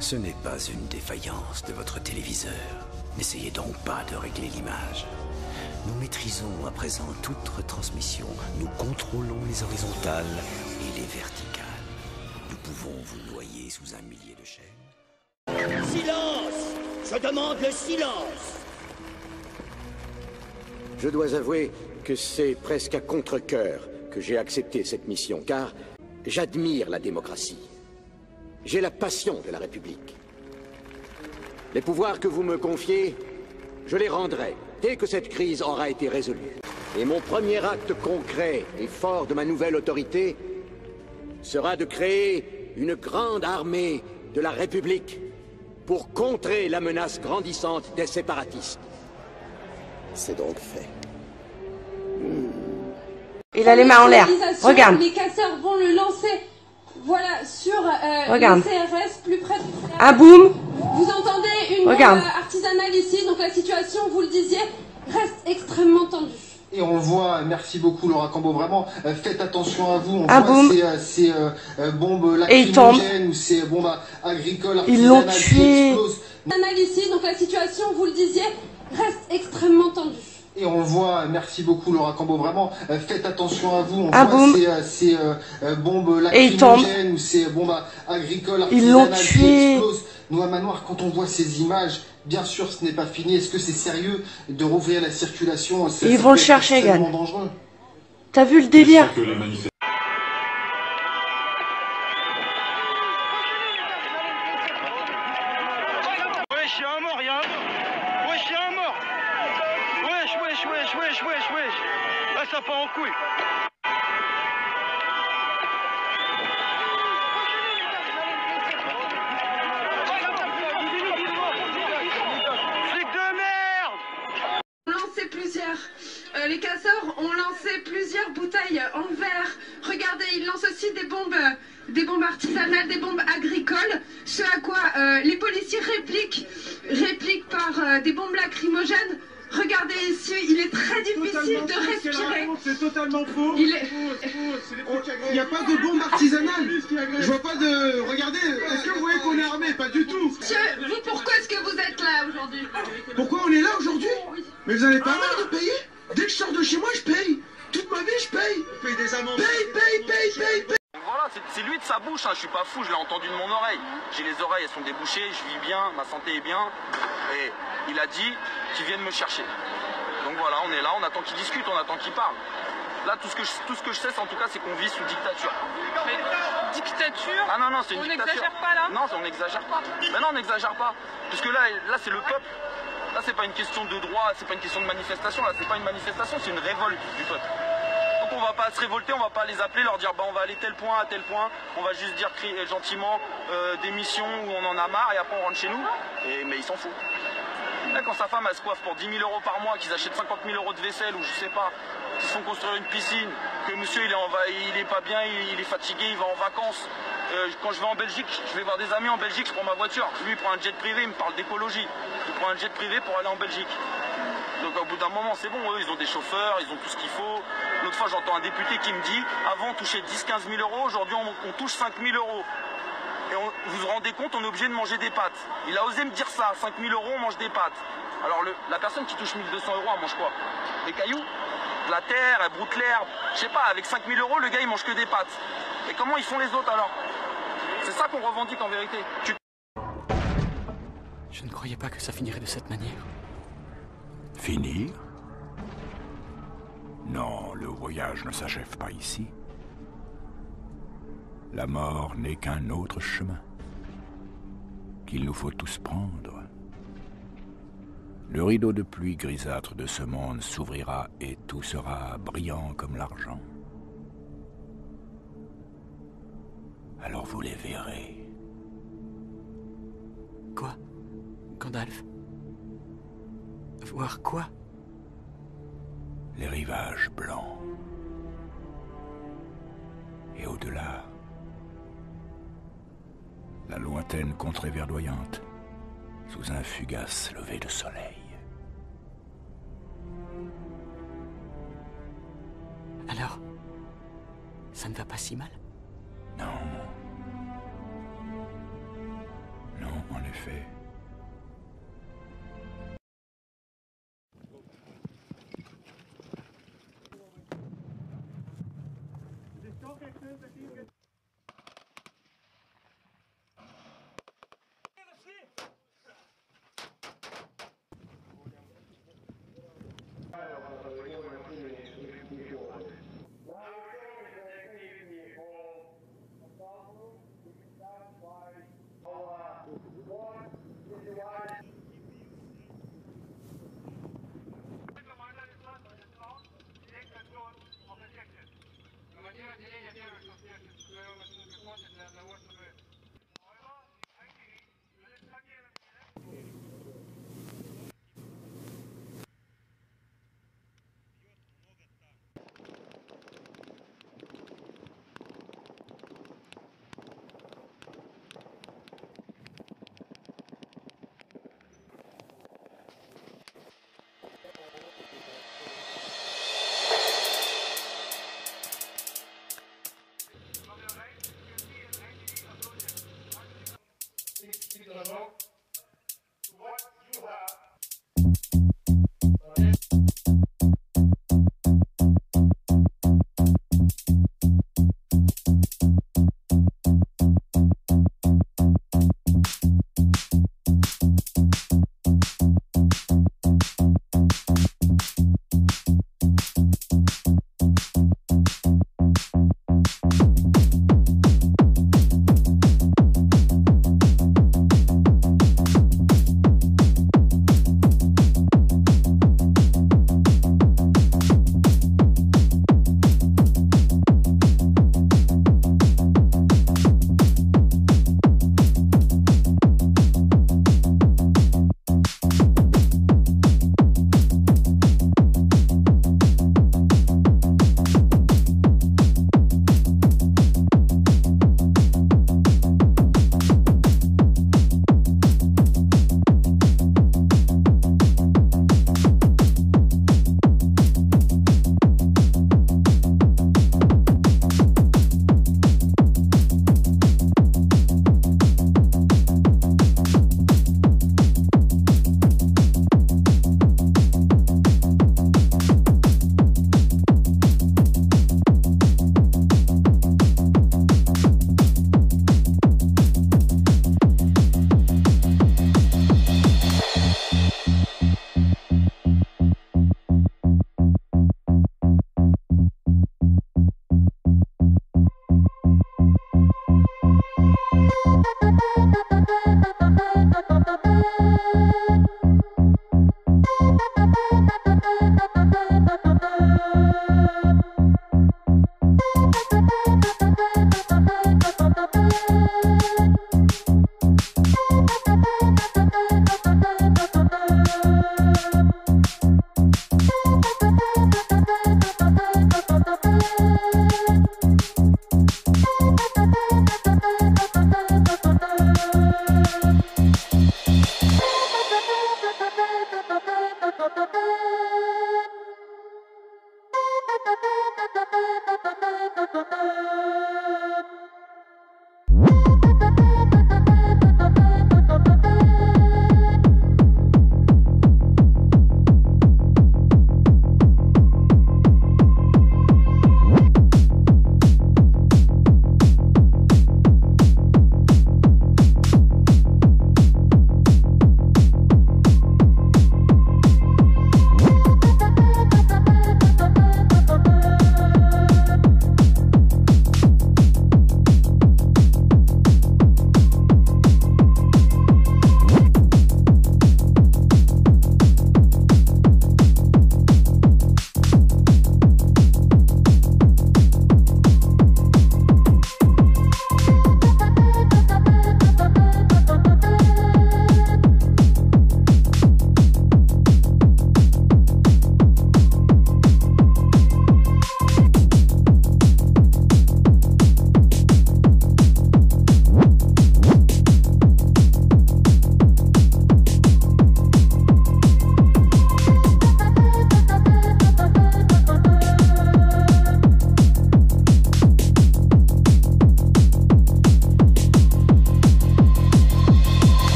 Ce n'est pas une défaillance de votre téléviseur. N'essayez donc pas de régler l'image. Nous maîtrisons à présent toute retransmission. Nous contrôlons les horizontales et les verticales. Nous pouvons vous noyer sous un millier de chaînes. Silence! Je demande le silence! Je dois avouer que c'est presque à contre-cœur que j'ai accepté cette mission, car j'admire la démocratie. J'ai la passion de la République. Les pouvoirs que vous me confiez, je les rendrai dès que cette crise aura été résolue. Et mon premier acte concret et fort de ma nouvelle autorité sera de créer une grande armée de la République pour contrer la menace grandissante des séparatistes. C'est donc fait. Il a les mains en l'air. Regarde. Les casseurs vont le lancer. Voilà, sur Regarde. le CRS, plus près du CRS. Un boom. Vous entendez une Regarde. bombe artisanale ici, donc la situation, vous le disiez, reste extrêmement tendue. Et on voit, merci beaucoup Laura Cambo, vraiment, faites attention à vous, on Un voit boom. ces bombes Et il tombe. lacrymogènes ou ces bombes agricoles Ils l'ont artisanales qui tué. explosent. Artisanale ici, donc la situation, vous le disiez, reste extrêmement tendue. Et on voit, merci beaucoup Laura Cambo, vraiment, faites attention à vous, on Un voit boom. ces bombes Et il tombe. lacrymogènes ou ces bombes agricoles Ils l'ont artisanales qui tué. explosent. Nous, à Manoir, quand on voit ces images, bien sûr, ce n'est pas fini. Est-ce que c'est sérieux de rouvrir la circulation? Ça Ils peut vont le être chercher, extrêmement Gann. dangereux. T'as vu le délire? Wesh, y'a un mort, y'a un mort. Wesh, y'a un mort. Wesh. Là, ça part en couille. Flic de merde. Les casseurs ont lancé plusieurs bouteilles en verre. Regardez, ils lancent aussi des bombes artisanales, des bombes agricoles. Ce à quoi les policiers répliquent par des bombes lacrymogènes. Regardez ici, il est très difficile de respirer. C'est totalement faux. Il est... Il n'y a pas de bombe artisanale. Je vois pas de... Regardez, est-ce que vous voyez qu'on est armé? Pas du tout. Monsieur, vous, pourquoi est-ce que vous êtes là aujourd'hui? Pourquoi on est là aujourd'hui? Mais vous en avez pas marre de payer? Dès que je sors de chez moi, je paye. Toute ma vie, je paye. Je paye des amendes. Paye. Donc voilà, c'est lui de sa bouche, hein. Je suis pas fou, je l'ai entendu de mon oreille. J'ai les oreilles, elles sont débouchées, je vis bien, ma santé est bien. Et il a dit qu'il vienne me chercher. Donc voilà, on est là, on attend qu'il discute, on attend qu'il parle. Là, tout ce que je sais, en tout cas, c'est qu'on vit sous dictature. Mais dictature? Ah non, c'est une On dictature. n'exagère pas là? Non, on n'exagère pas. Mais non, on n'exagère pas. Parce que là c'est le peuple. Là, c'est pas une question de droit, c'est pas une question de manifestation. Là, c'est pas une manifestation, c'est une révolte du peuple. Donc on va pas se révolter, on va pas les appeler, leur dire bah on va aller tel point à tel point. On va juste dire gentiment des missions où on en a marre et après on rentre chez nous. Mais ils s'en foutent. Là, quand sa femme elle se coiffe pour 10 000 € par mois, qu'ils achètent 50 000 € de vaisselle ou je sais pas, qu'ils se font construire une piscine, que monsieur il est pas bien, il est fatigué, il va en vacances. Quand je vais en Belgique, je vais voir des amis en Belgique, je prends ma voiture. Lui il prend un jet privé, il me parle d'écologie. Il prend un jet privé pour aller en Belgique. Donc au bout d'un moment c'est bon, eux ils ont des chauffeurs, ils ont tout ce qu'il faut. L'autre fois j'entends un député qui me dit, avant on touchait 10-15 000 €, aujourd'hui on touche 5 000 €. Et vous vous rendez compte, on est obligé de manger des pâtes. Il a osé me dire ça, 5 000 €, on mange des pâtes. Alors la personne qui touche 1 200 €, elle mange quoi? Des cailloux? De la terre, elle broute l'herbe. Je sais pas, avec 5 000 €, le gars il mange que des pâtes. Et comment ils font les autres alors? C'est ça qu'on revendique en vérité. Je ne croyais pas que ça finirait de cette manière. Finir? Non, le voyage ne s'achève pas ici. La mort n'est qu'un autre chemin qu'il nous faut tous prendre. Le rideau de pluie grisâtre de ce monde s'ouvrira et tout sera brillant comme l'argent. Alors vous les verrez. Quoi? Gandalf? Voir quoi? Les rivages blancs. Et au-delà, la lointaine contrée verdoyante, sous un fugace lever de soleil. Alors, ça ne va pas si mal? Non. Non. fait.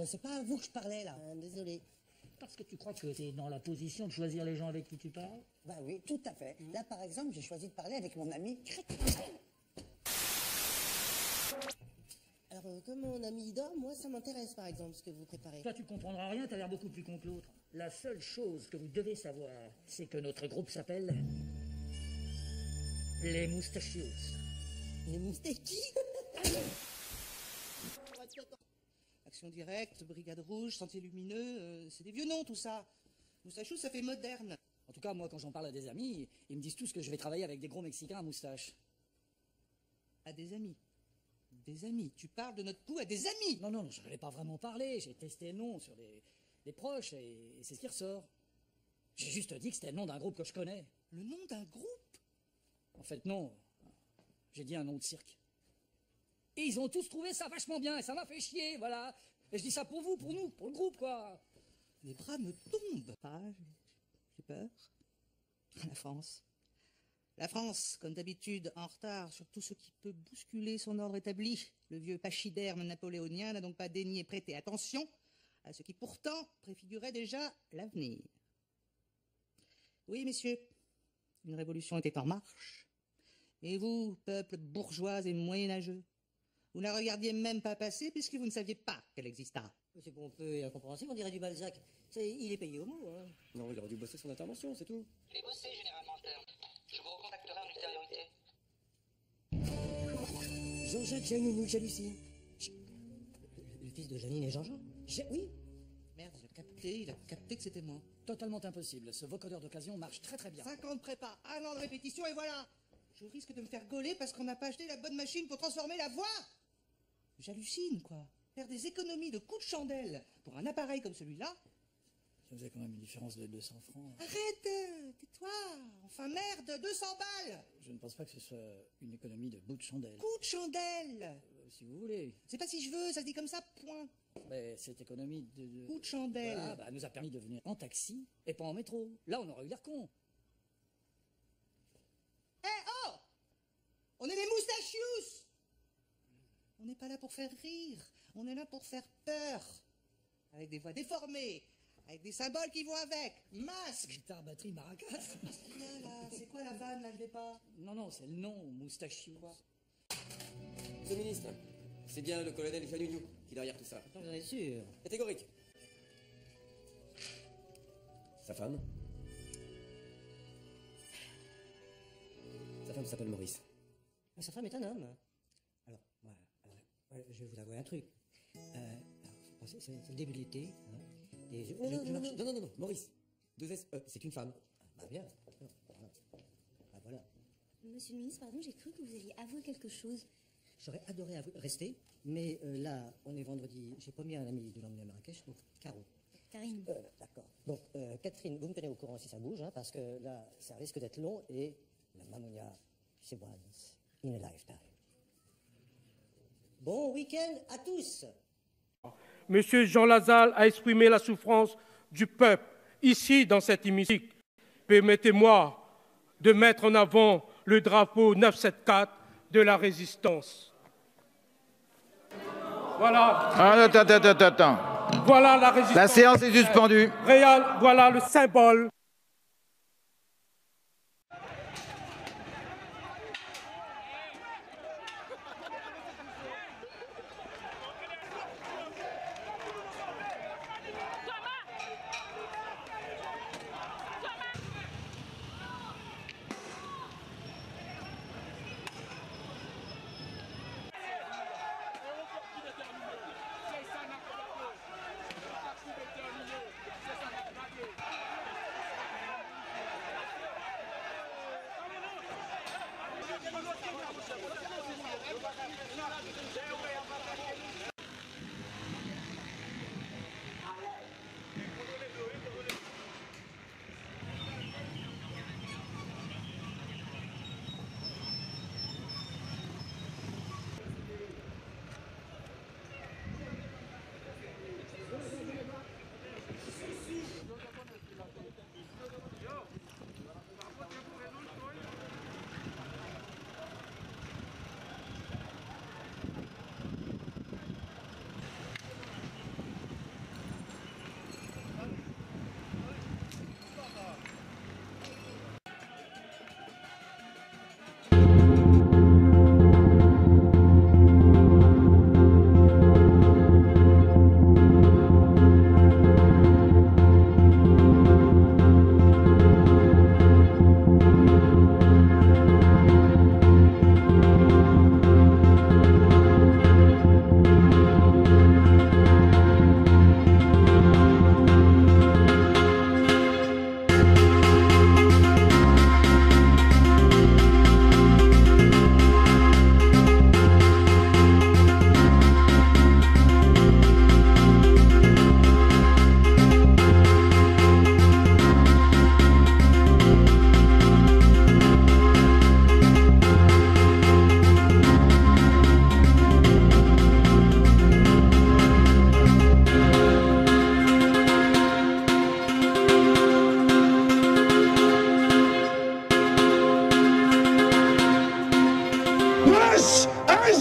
C'est pas à vous que je parlais, là. Désolé. Parce que tu crois que tu es dans la position de choisir les gens avec qui tu parles? Bah oui, tout à fait. Là, par exemple, j'ai choisi de parler avec mon ami Crétin. Alors, comme mon ami dort, moi, ça m'intéresse, par exemple, ce que vous préparez. Toi, tu comprendras rien, t'as l'air beaucoup plus con que l'autre. La seule chose que vous devez savoir, c'est que notre groupe s'appelle... Les Moustachios. Les Moustachios? Action directe, Brigade Rouge, Sentier Lumineux, c'est des vieux noms, tout ça. Moustachios, ça fait moderne. En tout cas, moi, quand j'en parle à des amis, ils me disent tous que je vais travailler avec des gros Mexicains à moustache. À des amis? Des amis? Tu parles de notre coup à des amis? Non, non, je n'en ai pas vraiment parlé. J'ai testé le nom sur des proches et c'est ce qui ressort. J'ai juste dit que c'était le nom d'un groupe que je connais. Le nom d'un groupe? En fait, non. J'ai dit un nom de cirque. Et ils ont tous trouvé ça vachement bien et ça m'a fait chier, voilà. Et je dis ça pour vous, pour nous, pour le groupe, quoi. Les bras me tombent. Ah, j'ai peur. La France. La France, comme d'habitude, en retard sur tout ce qui peut bousculer son ordre établi. Le vieux pachyderme napoléonien n'a donc pas daigné prêter attention à ce qui pourtant préfigurait déjà l'avenir. Oui, messieurs, une révolution était en marche. Et vous, peuple bourgeois et moyenâgeux, vous ne la regardiez même pas passer puisque vous ne saviez pas qu'elle existât. C'est pompeux et incompréhensible, on dirait du Balzac. Il est payé au mot, hein. Non, il aurait dû bosser son intervention, c'est tout. Il est bossé, général Manster. Je vous recontacterai en ultériorité. Jean-Jacques Janounou, j'hallucine. Le fils de Janine et Jean-Jean? Oui. Merde, il a capté que c'était moi. Totalement impossible. Ce vocodeur d'occasion marche très très bien. 5 ans de prépa, 1 an de répétition et voilà. Je risque de me faire gauler parce qu'on n'a pas acheté la bonne machine pour transformer la voix. J'hallucine, quoi. Faire des économies de coups de chandelle pour un appareil comme celui-là. Ça faisait quand même une différence de 200 francs. Arrête, tais-toi. Enfin merde, 200 balles. Je ne pense pas que ce soit une économie de bout de chandelle. Coup de chandelle. Si vous voulez. C'est pas si je veux, ça se dit comme ça, point. Mais cette économie de... Coup de chandelle. Voilà, nous a permis de venir en taxi et pas en métro. Là, on aurait eu l'air con. Oh! On est les Moustachios! On n'est pas là pour faire rire, on est là pour faire peur. Avec des voix déformées, avec des symboles qui vont avec, masque. Guitare, batterie, maracas. Là, c'est quoi la vanne, là, je l'ai pas? Non, c'est le nom, Moustachios. Monsieur le ministre, c'est bien le colonel Janounou qui est derrière tout ça. J'en suis sûr. Catégorique. Sa femme? Sa femme s'appelle Maurice. Sa femme est un homme. Alors, je vais vous avouer un truc. C'est le début de l'été. Non, Maurice. 2 S, c'est une femme. Bah bien. Voilà. Monsieur le ministre, pardon, j'ai cru que vous alliez avouer quelque chose. J'aurais adoré rester, mais là, on est vendredi. J'ai promis à un ami de l'emmener à Marrakech, donc Caro. Karine. D'accord. Donc, Catherine, vous me tenez au courant si ça bouge, hein, parce que là, ça risque d'être long et la Mamounia, c'est once in a lifetime. Bon week-end à tous. Monsieur Jean Lassalle a exprimé la souffrance du peuple ici dans cet hémicycle. Permettez-moi de mettre en avant le drapeau 974 de la résistance. Voilà. Attends. Voilà la résistance. La séance est suspendue. Voilà le symbole.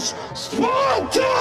SS Sparta!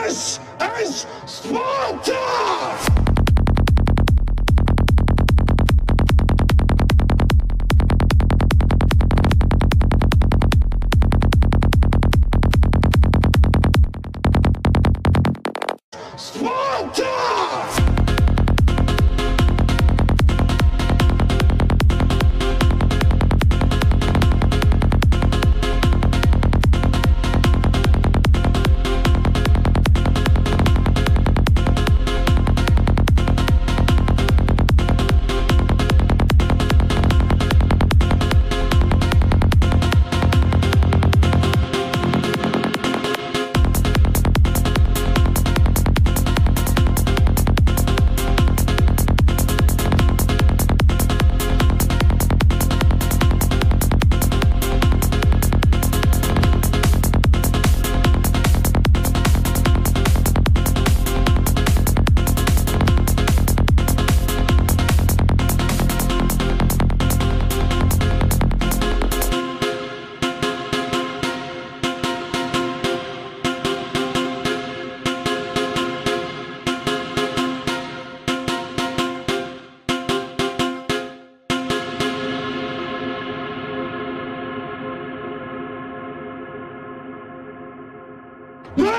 SS Sparta!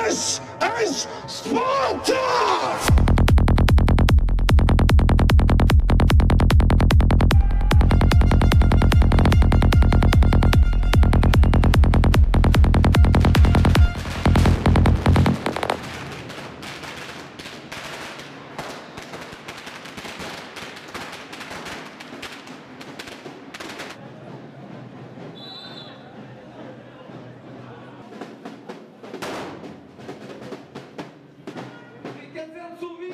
SS Sparta! Les casernes sont vides.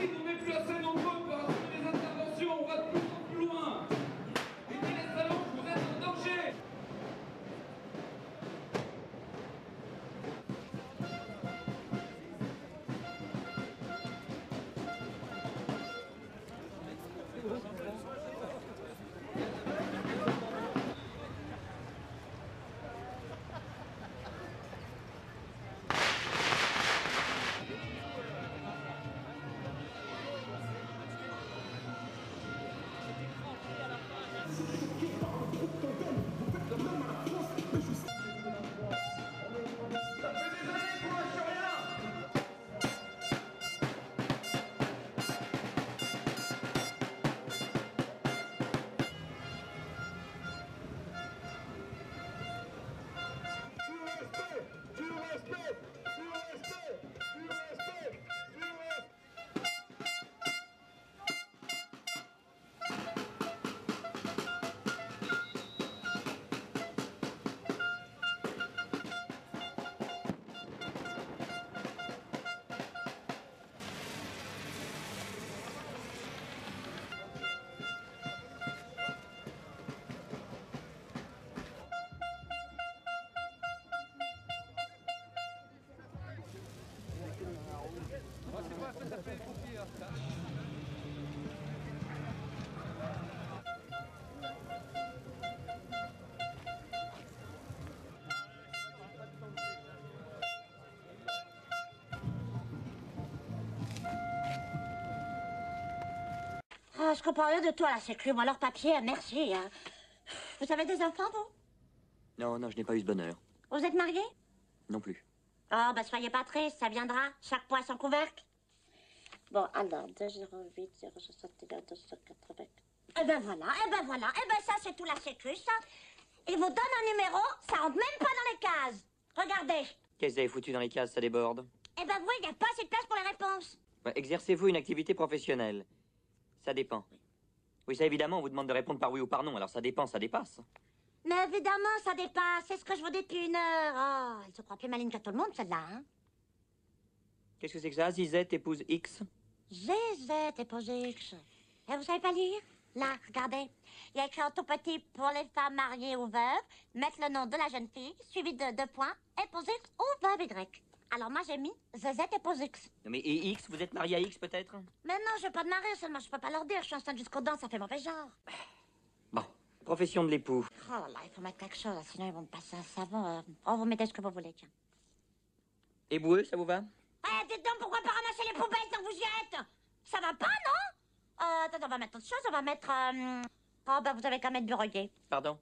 je comprends rien de tout à la sécu. Moi, leur papier, merci. Hein. Vous avez des enfants, vous? Non, non, je n'ai pas eu ce bonheur. Vous êtes mariés? Non plus. Oh, bah soyez pas triste, ça viendra. Chaque poids son couvercle. Bon, alors, 208 061 280. Eh ben voilà, ça c'est tout la sécu, ça. Ils vous donnent un numéro, ça rentre même pas dans les cases. Regardez. Qu'est-ce que vous avez foutu dans les cases, ça déborde? Eh ben oui, il n'y a pas assez de place pour les réponses. Ouais, exercez-vous une activité professionnelle? Ça dépend. Oui, ça évidemment, on vous demande de répondre par oui ou par non, alors ça dépend, ça dépasse. Mais évidemment, ça dépasse, c'est ce que je vous dis depuis 1 heure. Oh, elle se croit plus maligne que tout le monde, celle-là, hein. Qu'est-ce que c'est que ça? Zizette épouse X? Zizette épouse X. Et vous savez pas lire? Là, regardez. Il y a écrit en tout petit pour les femmes mariées ou veuves, mettre le nom de la jeune fille, suivi de 2 points, épouse X ou veuve Y. Alors moi, j'ai mis Zizette épouse X. Non mais et X, vous êtes marié à X peut-être? Mais non, je vais pas de marier, seulement je peux pas leur dire. Je suis enceinte jusqu'aux dents, ça fait mauvais genre. Bon, profession de l'époux. Oh là là, il faut mettre quelque chose, sinon ils vont me passer un savon. Oh, vous mettez ce que vous voulez, tiens. Éboueux, ça vous va? Eh, dites donc, pourquoi pas ramasser les poubelles tant que vous y êtes? Ça va pas, non? Attends, on va mettre autre chose, on va mettre... Oh, bah, vous avez qu'à mettre bureauier. Pardon?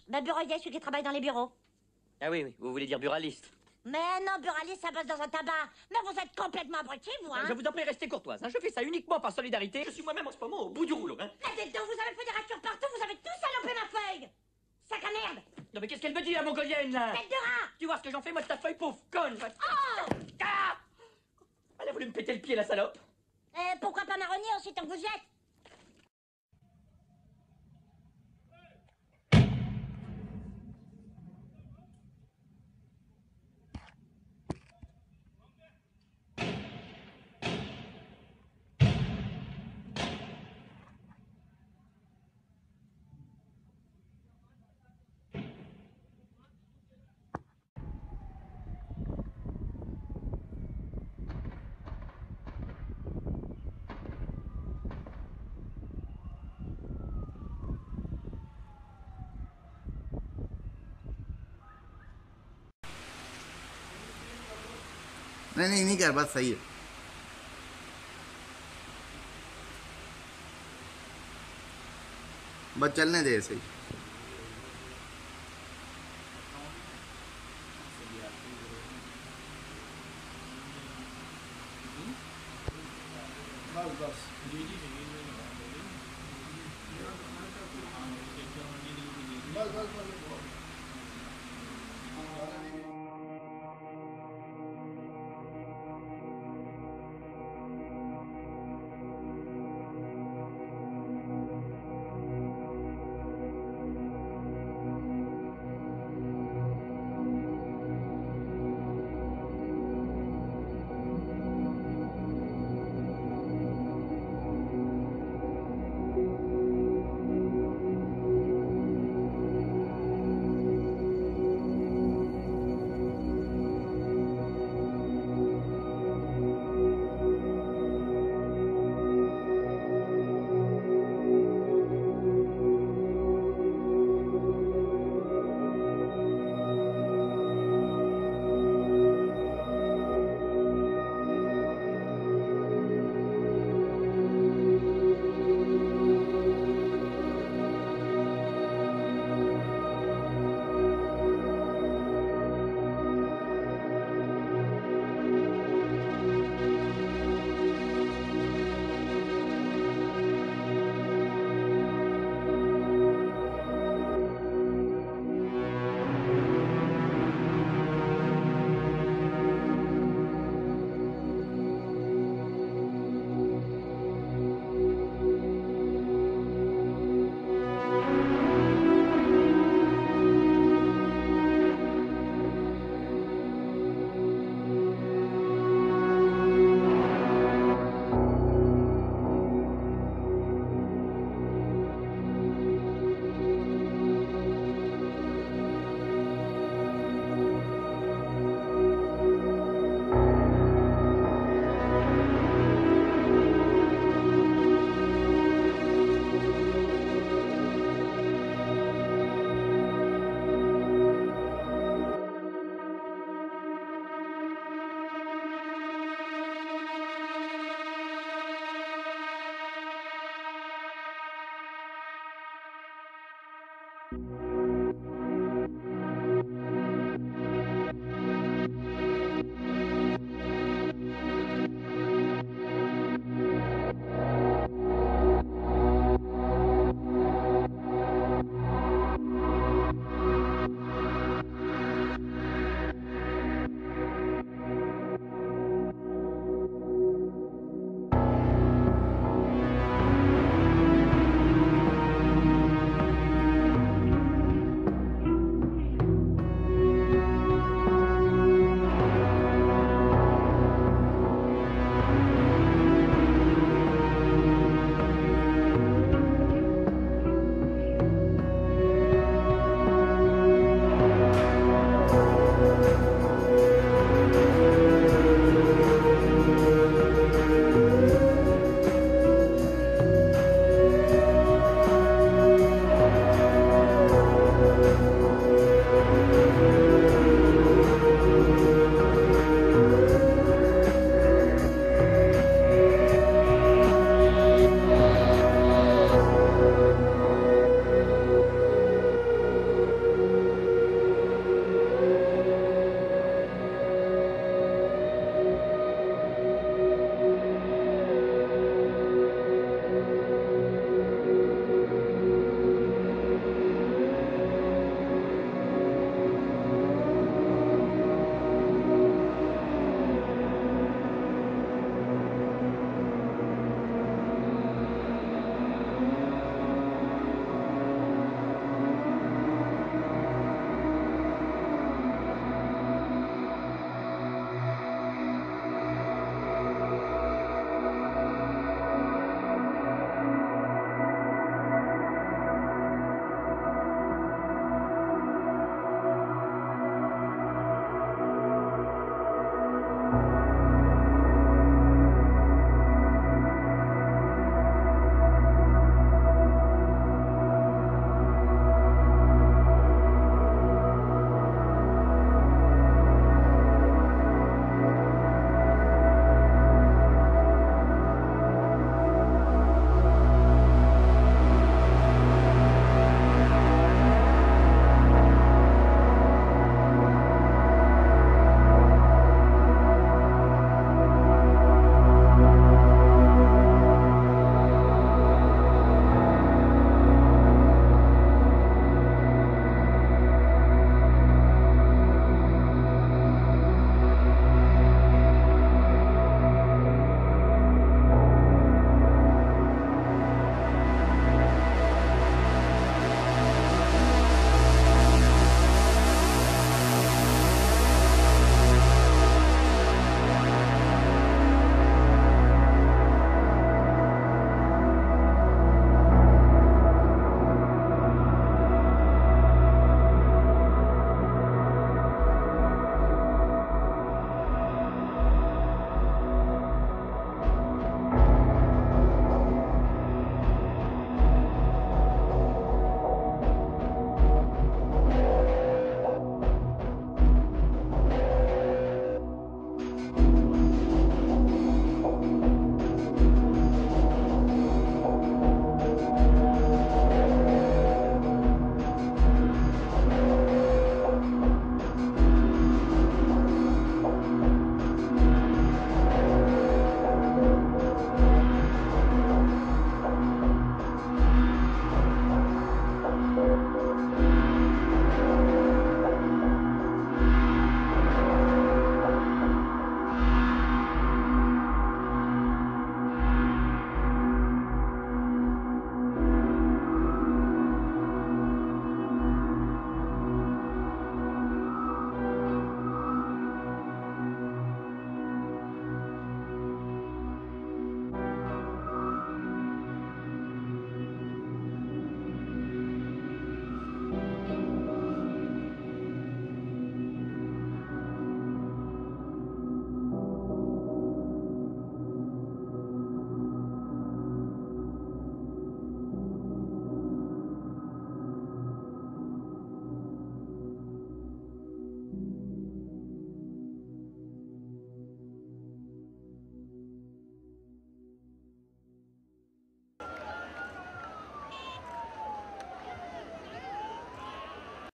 Bah, bureauier, celui qui travaille dans les bureaux. Ah oui, oui, vous voulez dire buraliste. Mais non, buraliste, ça bosse dans un tabac. Mais vous êtes complètement abrutis, vous, hein? Je vous en prie, restez courtoise. Hein. Je fais ça uniquement par solidarité. Je suis moi-même en ce moment au bout du rouleau. Hein. Mais dites donc, vous avez fait des ratures partout, vous avez tous salopé ma feuille. Sac à merde. Non mais qu'est-ce qu'elle me dit, la mongolienne, là? Tête de rat. Tu vois ce que j'en fais, moi, de ta feuille, pauvre conne. Oh. Ah, elle a voulu me péter le pied, la salope. Et pourquoi pas marronnier aussi, tant que vous y êtes? नहीं नहीं कर बात सही है बस चलने दे ऐसे ही बस